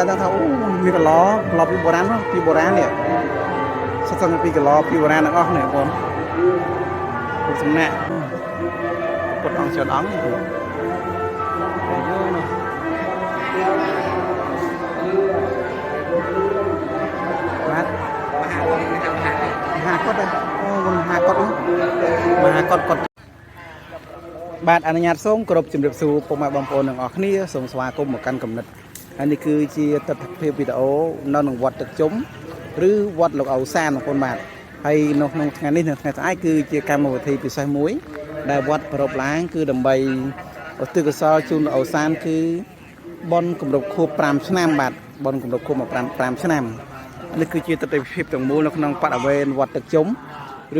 តែថាអូមានកន្លោពីបុរាណពីបុរាណនេះសិតពីកន្លោពីបុរាណទាំងអស់នេះបងពុទ្ធសំណាក់ពុទ្ធអង្គច្រើនអង្គយូរនោះបាទមហាកុដអូមហាកុដមហាកុដកុដបាទអនុញ្ញាតសូមគោរពជំរាបសួរពុកម៉ែបងប្អូនទាំងអស់គ្នាសូមស្វាគមន៍មកកាន់គំនិតហើយនេះគឺជាទស្សនវិជ្ជាវីដេអូនៅក្នុងវត្តទឹកជុំឬវត្តលោកឪសានបងប្អូនបាទហើយនៅក្នុងថ្ងៃនេះនៅថ្ងៃស្អែកគឺជាកម្មវិធីពិសេសមួយដែលវត្តប្រពឡើងគឺដើម្បីឧទ្ទិសកុសលជូនលោកឪសានគឺបុណ្យគម្រប់ខួប5ឆ្នាំបាទបុណ្យគម្រប់ខួប5ឆ្នាំនេះគឺជាទស្សនវិជ្ជាទាំងមូលនៅក្នុងបរិវេណវត្តទឹកជុំ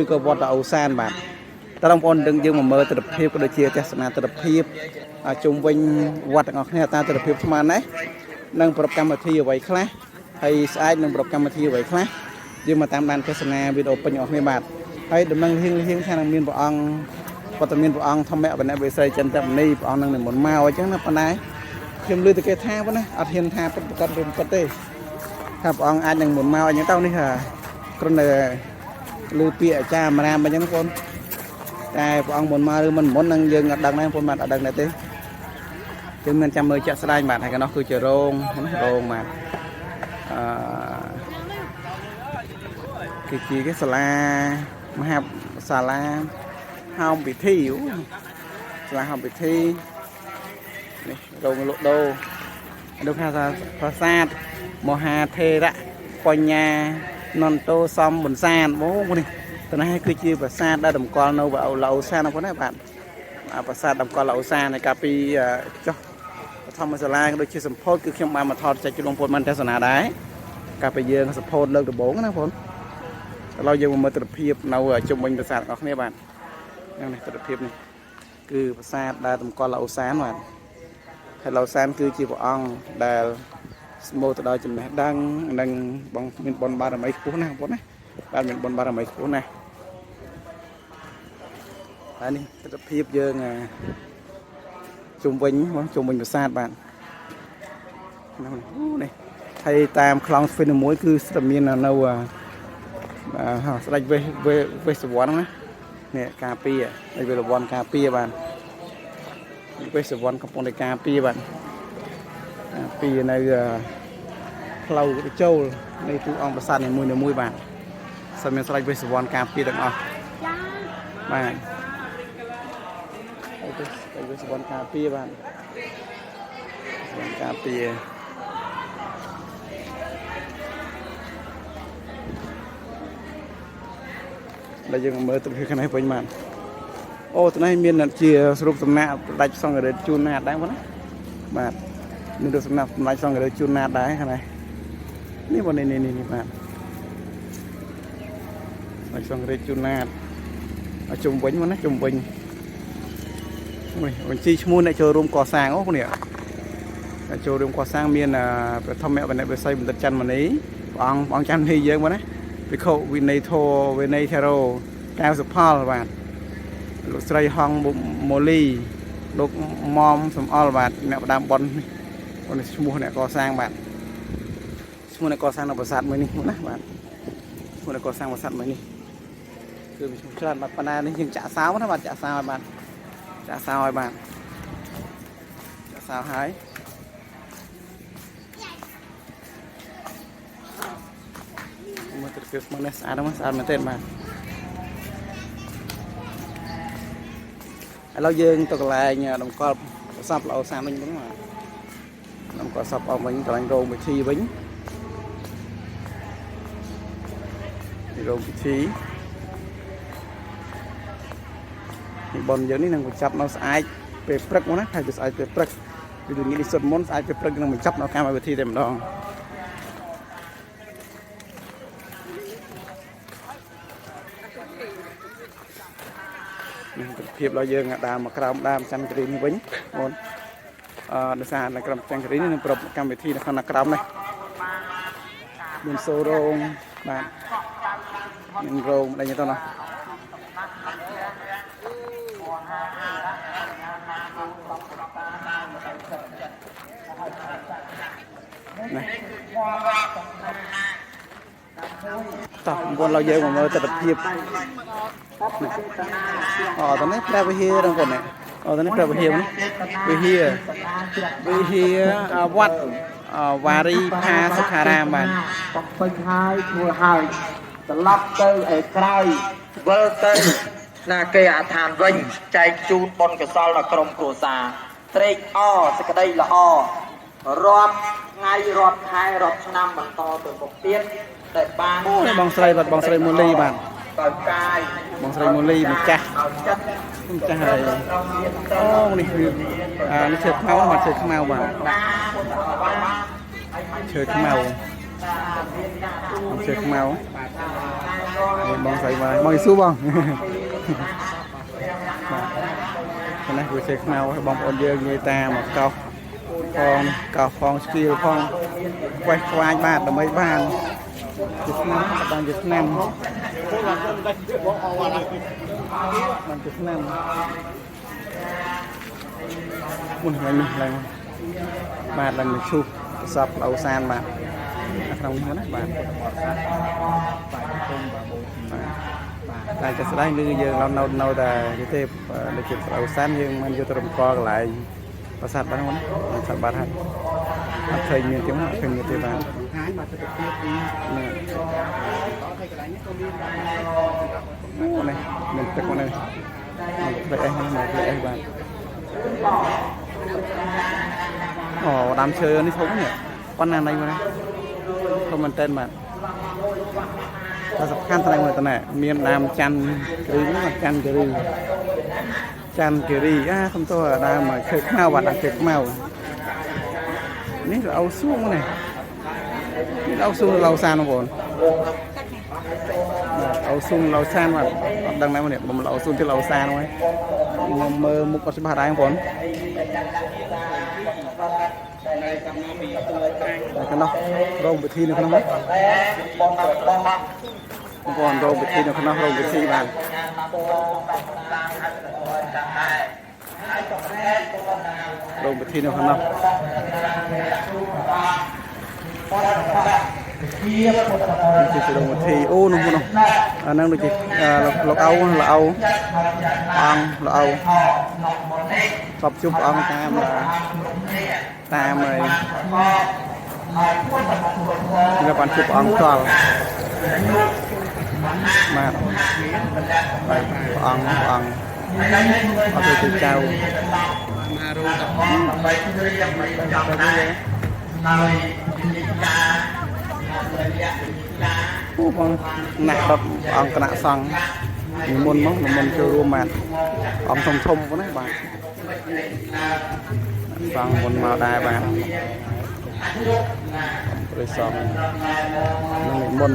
ឬក៏វត្តលោកឪសានបាទតើបងប្អូនដឹងយើងមកមើលទស្សនវិជ្ជាក៏ដូចជាទស្សនាទស្សនវិជ្ជាជុំវិញវត្តទាំងអស់គ្នាតើទស្សនវិជ្ជាស្មានណានឹងប្រពកម្មវិធីអ្វីខ្លះហើយស្អែកនឹងប្រពកម្មវិធីអ្វីខ្លះយើងមកតាមដានទស្សនាវីដេអូពេញអស់គ្នាបាទហើយដំណឹងហៀងថានឹងមានព្រះអង្គវត្តមានព្រះអង្គធម្មវណ្ណៈវិស័យចន្ទមនីព្រះអង្គនឹងនិមន្តមកអញ្ចឹងណាប៉ុន្តែខ្ញុំលើតែគេថាប៉ុណ្ណាអត់ហ៊ានថាប្រកាសរឿងពិតទេថាព្រះអង្គអាចនឹងនិមន្តមកអញ្ចឹងទៅនេះគ្រាន់តែលើពាក្យអាចារ្យអារាមអញ្ចឹងបងប្អូនតែព្រះអង្គមុនមកឬមិនមុននឹងយើងអត់ដឹងដែរបងប្អូនបាទអត់ដឹងដែរទេយើងមិនចាំមើលចាក់ស្ដែងបាទហើយកណ្ដោះគឺជារោងបាទគឺជាcáiសាលាមហាសាលាហោមពិធីសាលាហោមពិធីនេះរោងលក់ដូរដូចថាប្រាសាទមហាថេរៈបញ្ញានន្តោសំប៊ុនសានបងនេះទៅនេះគឺជាប្រាសាទដែលតម្កល់នៅលោកឪសានបងប្អូនណាបាទប្រាសាទតម្កល់លោកឪសានកាលពីចុះធម្មសាលាដូចជាសម្ពោធគឺខ្ញុំបានមកថតចែកជូនបងប្អូនបានទស្សនាដែរកាលពីយើងសម្ពោធលើកដំបូងណាបងប្អូនឥឡូវយើងមកមើលទស្សនវិជ្ជានៅជុំវិញប្រាសាទរបស់គ្នាបាទហ្នឹងនេះទស្សនវិជ្ជានេះគឺប្រាសាទដែលតម្កល់លោកឪសានបាទហើយលោកឪសានគឺជាព្រះអង្គដែលស្មូតទៅដល់ចំណេះដឹងនិងបងមានបុណ្យបារមីខ្ពស់ណាស់បងប្អូនណាបាទមានបុណ្យបារមីខ្ពស់ណាស់ហើយនេះទស្សនវិជ្ជាយើងជុំវិញប្រាសាទបាទនេះហើយតាមខ្លងស្វីនមួយគឺស្ទើរមាននៅស្ដេចវេស្សវណ្ណណានេះការពារហើយវេស្សវណ្ណការពារបាទវេស្សវណ្ណកំពុងតែការពារបាទពីនៅផ្លូវចូលនៃទូអង្គប្រាសាទនីមួយបាទសិនមានស្ដេចវេស្សវណ្ណការពារទាំងអស់បាទហើយវេស្សវណ្ណការពារបាទការពារដែលយើងមើលទៅខាងនេះវិញបាទអូទៅនេះមានជាសរុបសំណាក់ផ្ដាច់សង្ឃរាជជួនណាតដែរបងណាបាទមានរូបសំណាក់ផ្ដាច់សង្ឃរាជជួនណាតដែរខាងនេះនេះបងនេះបាទផ្ដាច់សង្ឃរាជជួនណាតឲ្យជុំវិញបងណាជុំវិញនេះបញ្ជីឈ្មោះអ្នកចូលរួមកសាងអូនេះអ្នកចូលរួមកសាងមានប្រធមវណ្ណៈវិស័យបណ្ឌិតច័ន្ទមនីព្រះអង្គច័ន្ទមនីយើងបងណាភិក្ខុវិន័យធរវិន័យថេរោកៅសុផលបាទលោកស្រីហងម៉ូលីលោកមុំសំអល់បាទអ្នកផ្ដាំប៉ុននេះឈ្មោះអ្នកកសាងបាទឈ្មោះអ្នកកសាងនៅប្រាសាទមួយនេះណាបាទឈ្មោះអ្នកកសាងប្រាសាទមួយនេះគឺមានឈ្មោះច្រើនបាទប៉ុន្តែនេះយើងចាក់សោណាបាទចាក់សោឲ្យបាទចាក់សោឲ្យបាទចាក់សោឲ្យមើលទៅគឺស្មើនេះស្អាតមែនទេបាទឥឡូវយើងទៅកន្លែងតម្កល់ប្រាសាទលោកឪសានវិញហ្នឹងបាទតម្កល់សពអស់វិញកន្លែងរោងពិធីវិញរោងពិធីនេះប៉ុនយើងនេះនឹងបញ្ចប់នៅស្អែកពេលព្រឹកមកណាហើយទៅស្អែកពេលព្រឹកពីល្ងាចនេះសុទ្ធមុនស្អែកពេលព្រឹកនឹងបញ្ចប់នៅកម្មវិធីតែម្ដងភាពរបស់យើងដើរមកក្រោមដើមច័ន្ទគិរីនេះវិញបងដោយសារនៅក្រោមច័ន្ទគិរីនេះនឹងប្រពកម្មវិធីនៅខាងក្រោមនេះមានសូរោងបាទមានរោងអីទៅណា nàyต่อคนเราเยอะกว่าเราจะแบบเพียบอ๋อตอนนี้แปลไปเฮียทั้งหมดเนี่ยอ๋อตอนนี้แปลไปเฮียมั้ยไปเฮียวัดวารีพาสุขารามบ้านไปใช้มือหายตลับเตอไอ้ไกรเบอร์เตอนาเกยอาทานวิ่งใจจูนบนกระซอลกรมโกซาเตรกอ้อสกได้ละอ้อรอบไงรอบท้ายรอบชนะบันต่อตัวปกเตี้ยแต่บ้านบองไสรบัดบองไสรมูลีบ้านต่อยกายบองไสรมูลีมันจ้ะมันจ้ะอะไรโอ้นี่คือนี่เชือกเมามาเชือกเมาบ้านเชือกเมาเชือกเมาบองไสมาบองสู้บ้องนะคือเชือกเมาบองคนเยอะเงยตาหมดเกาฟองสกีลฟองไว้ควายบ้านทำไมบ้านจุดน้ำบางจุดน้ำบางจุดน้ำมุนอะไรมั้งบาทอะไรมันชุบซับเอาซานมาทำนี้นะบาทแต่จะได้เนื้อเยอะเราแต่ที่เทพในจุดเอาซานยังมันจะตรงคอกันหลายประสาทบ้านนั้นประสาทบ้านท่านเคยมีเที่ยวเคยมีเที่ยวบ้านโอ้นี่มันเป็นคนไหนเลยไอ้บ้านอ๋อดำเชอนี่เขาเนี่ยวันนั้นอะไรมาเนี่ยเขามันเต้นมาเราสำคัญอะไรมาตอนไหนมีน้ำจันกรีนี่มันจันกรีคำตัวดำมาเคยข้าววัดเคยข้าวนี่เราเอาสู้มาเนี่ยนี่เราสู้เราซานมาก่อนเอาสู้เราซานมาดังนั้นมาเนี่ยผมเราสู้ที่เราซานไว้เมื่อมุกปัจจุบันได้ของผมกันเนาะเราไปที่นึงนะก่อนเราไปที่นึงนะเราไปที่บ้านลงไปที่นึงนะนี่จะลงมาที่โอ้นุ่มนุ่มนั่งดูจิเราเอาสอบชุบเอาตามเลยนี่เราปั่นชุบเอาต่อมาไปเอาตัวเจ้ามารู้กับพ่อไปที่เรียกมันจะได้ผู้บังหนักแบบองกระสังมีมนมั้งมันจะรวมมาองทมก็ได้บ้างฟังมนมาได้บ้างบริษัทมีมน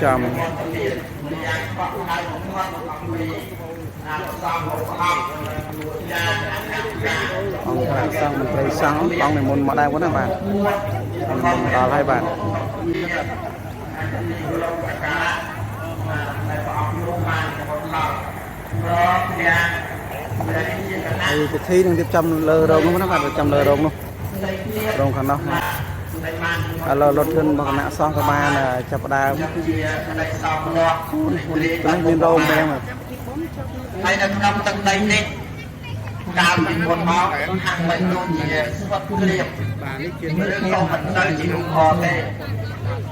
จำองค์สร้างมันไปสร้างองค์ในมนมาได้ก็ได้บ้างมันต่อให้บ้างcái thi đang tiếp chăm lơ rồng nó bạn chăm lơ rồng luôn rồng khăn đâu lơ lót thân bằng nạ son các ba là chập đà cái miền rồng đây mà đây là năm tầng đây đi đào bị một máu hàng mình luôn gì xuất liệt mình không mình nơi chỉ đủ kho thế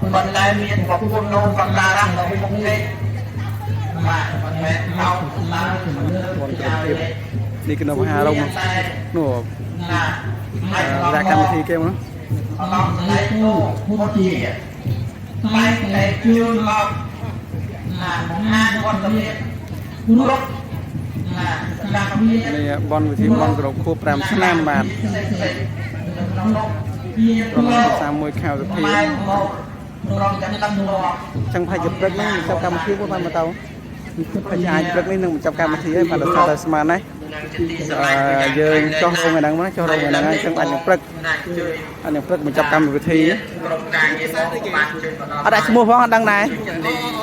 mình lại miền của quân nô và ta đang ở một cái mà mình mẹ đau là đi cái nồi hà lông nổ ra cam thì kêu nó này bon thì bon gồm khu làm nam bàn rồi sao môi khao được thì chẳng phải chụp rất mấy trong cam khí của bạn mà tao phải ai rất mấy nâng trong cam thì mà được sao mà này giờ cho rong người đang nói cho rong người đang trong anh nhập mình trong cam thì ở đây mua phong đăng này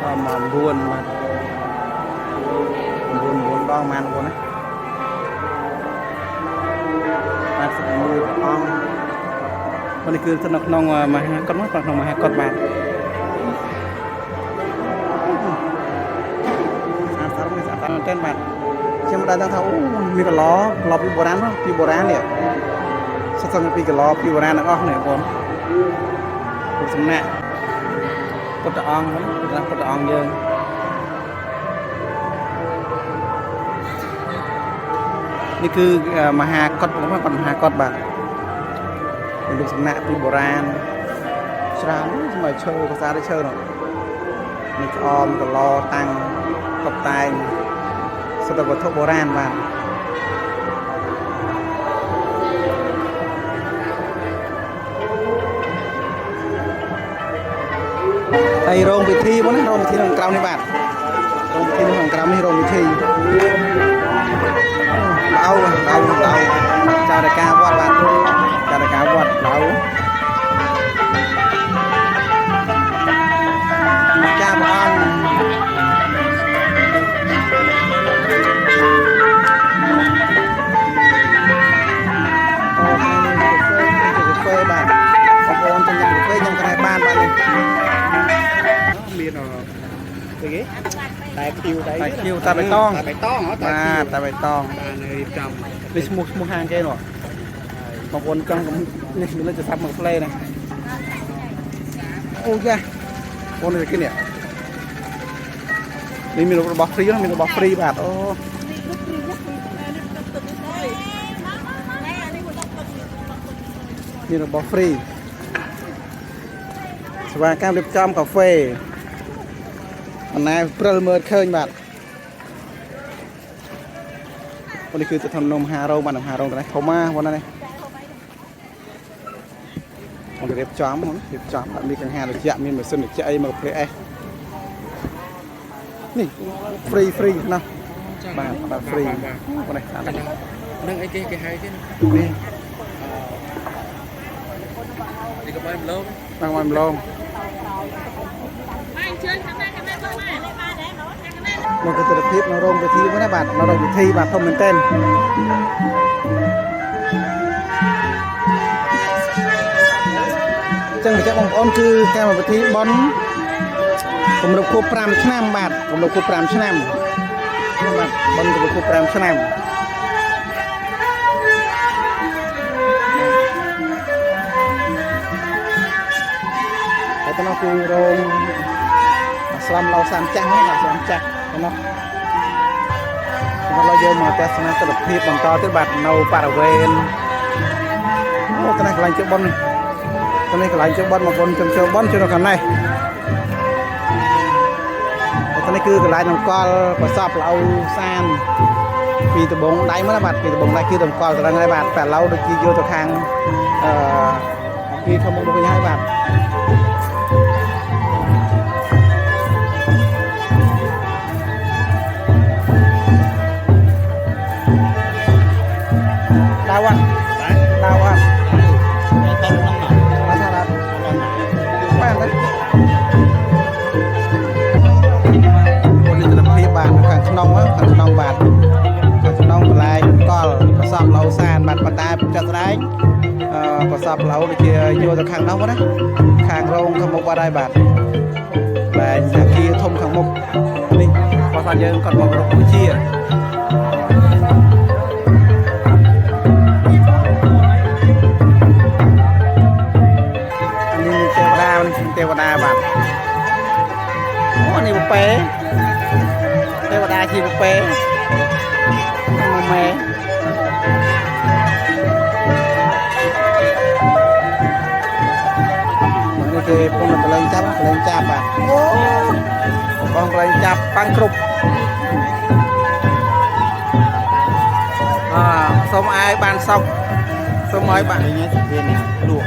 ก็มาบุญมาบุญดองมันบุญนะมาสมุยอ่องวันนี้คือสนุกน้องมาหาก้อนมั้งน้องมาหาก้อนบานสามสามเต้นบานเชื่อมได้ตั้งเท่ามีกระล้อปีโบราณเนาะปีโบราณเนี่ยสักปีกระล้อปีโบราณนักอ้อเนี่ยคนสมแน่พุทธองนะพุทธองเยอะนี่คือมหากรผมว่าเป็นมหากรแบบเป็นลูกสำนักปีโบราณชราสมัยเชิญภาษาได้เชิญหรอกมีกอมกับลอตังตบตายสตวัตถุโบราณบ้างไอโรงพิธีมั้งโรงพิธีของกราวในบ้านโรงพิธีของกราวนี่โรงพิธีเราจารกาวัดบ้านจารกาวัดเราจ้าบ้านโอ้ยนี่เฟยบ้านบางคนจะยังเฟยยังกระไรบ้านบ้านเลยมีหรอเป็นไงตายคิวตาใบตองตาใบตองเหรอตาใบตองตาในจำนี่สมุกห่างแกหรอบางคนกำลังนี่มีเรื่องจะทำมาเพลย์นะโอ้ยคนอะไรกันเนี่ยนี่มีระบบฟรีนะมีระบบฟรีแบบโอ้มีระบบฟรีสว่างการเรียบจำกาแฟอันนี้เปรี้ยวเมื่อเคยแบบวันนี้คือจะทำนมฮาโร่มาทำฮาโร่กันนะเขามาวันนั้นเลยมันเรียบจำมีกังหันหรือจะมีเหมือนสนิทจะไอมาเพลย์นี่ฟรีนะ បាទហ្វ្រីបងនេះតាមនេះ នឹងអីគេហៅគេ នេះ នេះក៏បានម្លង ដល់មកម្លង Mai chơi thằng này bơ mà lên ba đấy nó thằng này មកទៅទស្សនភាពនៅរោងវិធីហ្នឹងណាបាទនៅរោងវិធីបាទធំមែនទែនចឹងបញ្ជាក់បងប្អូនគឺកម្មវិធីបន់គម្រប់ខួប5ឆ្នាំបាទគម្រប់ខួប5ឆ្នាំបាទបន់គម្រប់ខួប5ឆ្នាំហើយទៅនោះគឺរោងស្លាមឡៅសាមចាស់ណាស្លាមចាស់ទៅនោះមកយើងមកទស្សនាទស្សនភាពបន្តទៀតបាទនៅបរិវេណអូទៅនេះកន្លែងជើបបន់ទៅនេះកន្លែងជើបបន់មកបន់ជើបបន់ជួយនៅខាងនេះទៅនេះគឺកន្លែងតម្កល់ប្រសពឡៅសានពីដបងដៃមកណាបាទពីដបងដៃគឺតម្កល់ត្រឹងហើយបាទតែឡៅដូចជាយកទៅខាងពីខាងមុខទៅវិញហើយបាទដៅអត់ដៅអត់ទៅក្នុងណាអត់ថាបាទនេះទស្សនភាពបាទខាងក្នុងបាទខាងក្នុងកន្លែងកលប្រសពឡៅសានបាទប៉ុន្តែចាត់ស្ដែងប្រសពឡៅដូចជាយកទៅខាងនោះណាខាងរោងខាងមុខបាត់ហើយបាទតែសាគីធំខាងមុខនេះបើថាយើងគាត់មករុកជាទេវតាបាទអូនេះបពេទេវតាជាបពេមកម៉ែនេះគេពងកលែងចាប់បាទអូបងកលែងចាប់ប៉ាំងគ្រប់សូមអាយបានសក់សូមឲ្យបាទនេះវានេះលក់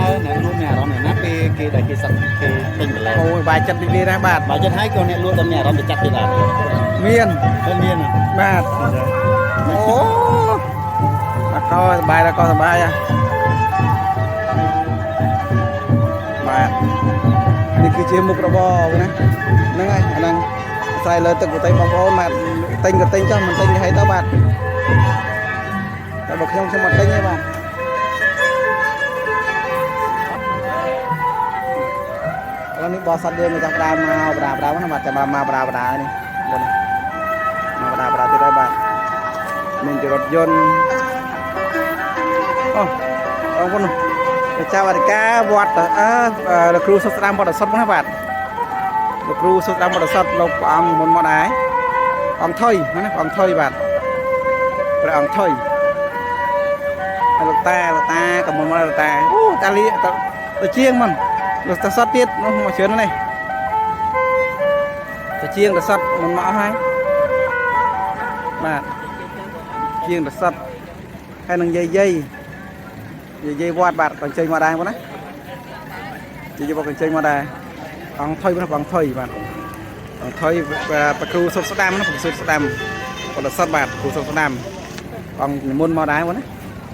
ហើយអ្នកលក់មានអារម្មណ៍ណាពេលគេដែលគេសឹកគេពេញកន្លែងអូយបាយចិត្តនេះដែរបាទបាយចិត្តហើយក៏អ្នកលក់តែមានអារម្មណ៍ទៅចាត់ទៀតដែរមានបាទអូអត់ក៏សបាយដល់ក៏សបាយបាទនេះគឺជាមុខរបរណាហ្នឹងហើយអាហ្នឹងស្រ័យលើទឹកទៅបងប្អូនបាទទិញក៏ទិញចុះមិនទិញទៅឲ្យទៅបាទតែបើខ្ញុំអត់ទិញទេបាទនេះបោះសត្វយើងមកចាប់ដើមមកបដាណាបាទចាំមកបដានេះបងមកបដាទៀតហើយបាទមានរថយន្តអូបងប្អូនចាប់អធិការវត្តលោកគ្រូសុស្ដាមបដិសុទ្ធណាបាទលោកគ្រូសុស្ដាមបដិសុទ្ធលោកព្រះអង្គមុនមកដែរអង្គថុយណាព្រះអង្គថុយបាទព្រះអង្គថុយលោកតាក៏មុនមកលោកតាអូតាលីទៅជាងមិនលោកតសតទៀតមកជឿននេះទៅជាងតសតមិនមកហើយបាទជាងតសតហើយនឹងយាយវត្តបាទកញ្ចេញមកដែរបងណាយាយវត្តកញ្ចេញមកដែរអង្គថុយបងអង្គថុយបាទអង្គថុយប្រគ្រូសុខស្ដាំណាប្រគ្រូសុខស្ដាំបដិសុទ្ធបាទគ្រូសុខស្ដាំអង្គនិមន្តមកដែរបងណា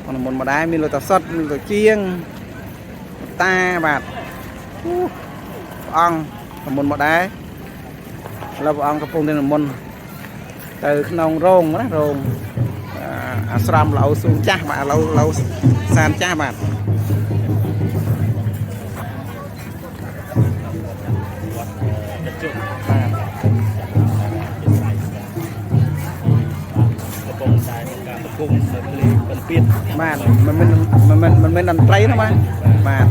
អង្គនិមន្តមកដែរមានលោកតសតមានលោកជាងតាបាទព្រះអង្គមុនមកដែរឥឡូវព្រះអង្គកំពុងតែនិមន្តទៅក្នុងរោងណារោងអាស្រមឡៅសួងចាស់បាទឡៅសានចាស់បាទបាទមិនមែនតន្ត្រីណាបាទបាទ